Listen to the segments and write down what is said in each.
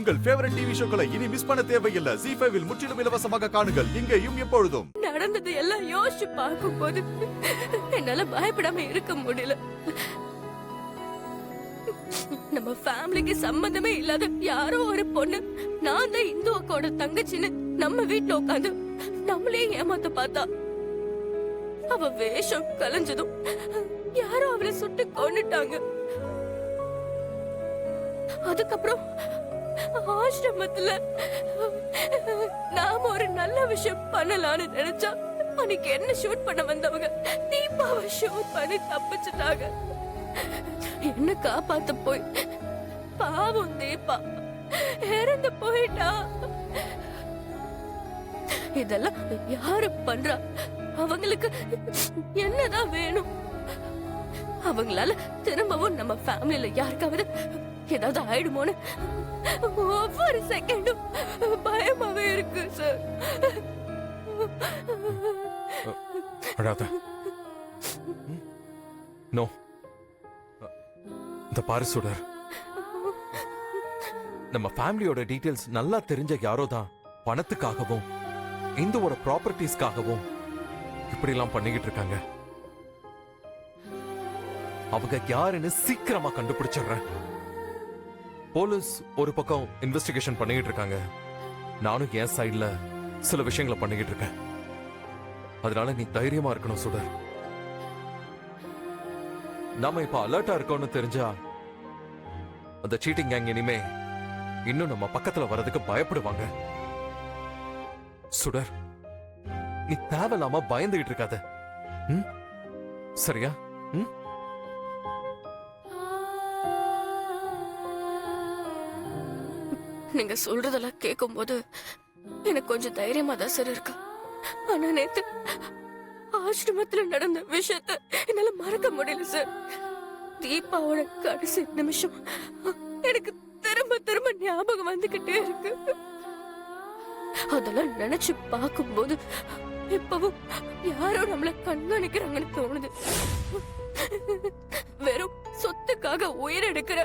உங்கள் favourite TV ஷோக்களை இனி miss பண்ண தேவையில்லை. ZEE5 இல் முற்றிலும் இலவசமாக காணுங்கள். இங்கேயும் எப்பொழுதும். நடந்தது எல்லாம் யோசிச்சு பார்க்கும்போது என்னால பயப்படாம இருக்க முடியல. நம்ம ஃபேமிலிக்கு சம்பந்தமே இல்லாத யாரோ ஒரு பொண்ணு நான் தான் இந்து அக்காவோட தங்கச்சின்னு நம்ம வீட்டுல உட்காந்து நம்மளே ஏமாத்த பார்த்தா. அவ வேஷம் கலைஞ்சதும் யாரோ அவளை சுட்டு கொன்னுட்டாங்க. அதுக்கப்புறம் ஆசிரமத்துல நாம ஒரு நல்ல விஷயம் பண்ணலாம்னு நினைச்சா அன்னைக்கு என்ன ஷூட் பண்ண வந்தவங்க தீபாவை ஷூட் பண்ணி தப்பிச்சுட்டாங்க. என்ன காப்பாத்த போய் பாவம் தீபா இறந்து போயிட்டா. இதெல்லாம் யாரு பண்றா? அவங்களுக்கு என்னதான் வேணும்? அவங்களால திரும்பவும் நம்ம ஃபேமிலில யாருக்காவது ஏதாவது ஆயிடுமோன்னு ஒவ்வொரு செகண்டும் பயமாவே இருக்கு சார். அழாத. நோ, இந்த பாரு சுடர், நம்ம ஃபேமிலியோட டீடைல்ஸ் நல்லா தெரிஞ்ச யாரோ தான் பணத்துக்காகவும் இந்துவோட ப்ராப்பர்ட்டிஸ்க்காகவும் இப்படி எல்லாம் பண்ணிக்கிட்டு இருக்காங்க. அவங்க யாருன்னு சீக்கிரமா கண்டுபிடிச்சிடுறேன். போலீஸ் ஒரு பக்கம் இன்வெஸ்டிகேஷன் பண்ணிக்கிட்டு இருக்காங்க. நானும் என் சைட்ல சில விஷயங்களை பண்ணிக்கிட்டு இருக்கேன். அதனால நீ தைரியமா இருக்கணும் சுடர். நாம இப்ப அலர்ட்டா இருக்கோம்னு தெரிஞ்சா அந்த சீட்டிங் கேங் இனிமே இன்னும் நம்ம பக்கத்துல வர்றதுக்கு பயப்படுவாங்க. சுடர், நீ தேவையில்லாம பயந்துகிட்டு இருக்காத. சரியா? நீங்க சொல்றதெல்லாம் கேட்கும் போது எனக்கு கொஞ்சம் தைரியமா தான் சார் இருக்கு. ஆனா நேத்து ஆசிரமத்துல நடந்த விஷயத்த என்னால மறக்க முடியல சார். தீபாவோட கடைசி நிமிஷம் எனக்கு திரும்ப திரும்ப ஞாபகம் வந்துகிட்டே இருக்கு. அதெல்லாம் நினைச்சு பார்க்கும்போது இப்பவும் யாரோ நம்மள கண்காணிக்கிறாங்கன்னு தோணுது. வெறும் சொத்துக்காக உயிரெடுக்கிற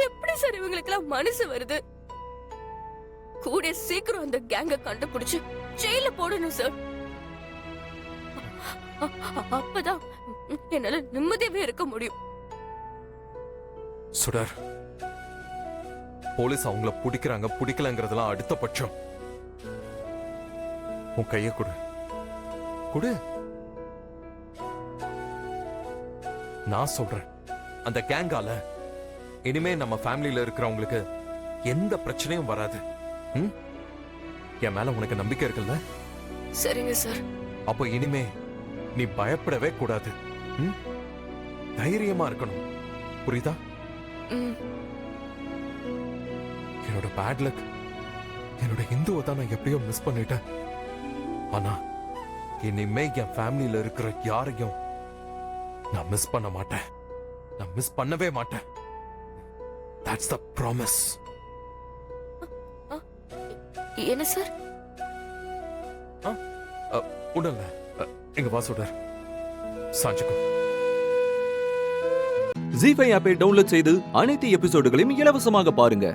எப்படி சார் இவங்களுக்கு எல்லாம் மனசு வருது? கூட சீக்கிரம் அந்த கேங்க கண்டுபிடிச்சு ஜெயில போடணும் சார். அப்பதான் என்னால நிம்மதியாவே இருக்க முடியும். சுடர், போலீஸ் அவங்கள பிடிக்கிறாங்க பிடிக்கலங்கிறதெல்லாம் அடுத்த பட்சம். உன் கைய கொடு. கொடு. நான் சொல்றேன், அந்த கேங்கால இனிமே நம்ம ஃபேமிலியில இருக்கிறவங்களுக்கு எந்த பிரச்சனையும் வராது. என் மேல உனக்கு நம்பிக்கை இருக்குல்ல? சரிங்க சார். அப்போ இனிமே நீ பயப்படவே கூடாது. தைரியமா இருக்கணும். புரியுதா? என்னோட பேட் லக், என்னோட இந்துவை தான் நான் எப்படியோ மிஸ் பண்ணிட்டேன். ஆனா இனிமே என் ஃபேமிலியில இருக்கிற யாரையும் நான் மிஸ் பண்ண மாட்டேன். நான் மிஸ் பண்ணவே மாட்டேன். That's the promise. என்ன சார்? உடல்ல எங்க வா சுடர். சாஞ்சுக்கும். ZEE5 ஆப்பை டவுன்லோட் செய்து அனைத்து எபிசோடுகளையும் இலவசமாக பாருங்க.